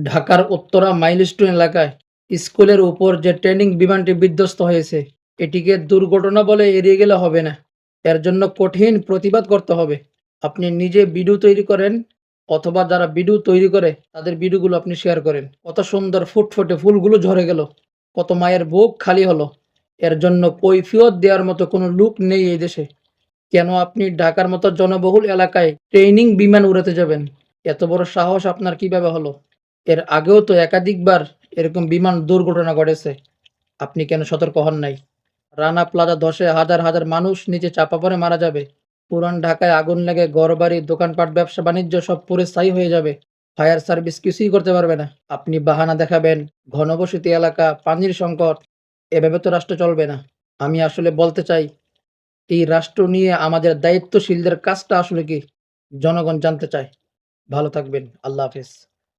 ঢাকার উত্তরা মাইলস্টোন এলাকায় স্কুলের উপর যে ট্রেনিং বিমানটি বিধ্বস্ত হয়েছে, এটিকে দুর্ঘটনা বলে এড়িয়ে গেলে হবে না। এর জন্য কঠিন প্রতিবাদ করতে হবে। আপনি নিজে ভিডিও তৈরি করেন অথবা যারা ভিডিও তৈরি করে তাদের ভিডিওগুলো আপনি শেয়ার করেন। কত সুন্দর ফুটফুটে ফুলগুলো ঝরে গেল, কত মায়ের বুক খালি হলো। এর জন্য কৈফিয়ত দেওয়ার মতো কোনো লোক নেই এই দেশে। কেন আপনি ঢাকার মতো জনবহুল এলাকায় ট্রেনিং বিমান উড়াতে যাবেন? এত বড় সাহস আপনার কিভাবে হলো? এর আগেও তো একাধিকবার এরকম বিমান দুর্ঘটনা ঘটেছে। আপনি কেন সতর্ক হন নাই? রানা প্লাজা ধসে হাজার হাজার মানুষ নিচে চাপা পড়ে মারা যাবে। পুরান ঢাকায় আগুন লেগে ঘরবাড়ি, দোকানপাট, ব্যবসা-বাণিজ্য সব পুড়ে ছাই হয়ে যাবে। ফায়ার সার্ভিস কিছুই করতে পারবে না। আপনি বাহানা দেখাবেন, ঘনবসতি এলাকা, পানির সংকট। এভাবে তো রাষ্ট্র চলবে না। আমি আসলে বলতে চাই, এই রাষ্ট্র নিয়ে আমাদের দায়িত্বশীলদের কাজটা আসলে কি? জনগণ জানতে চায়। ভালো থাকবেন। আল্লাহ হাফেজ।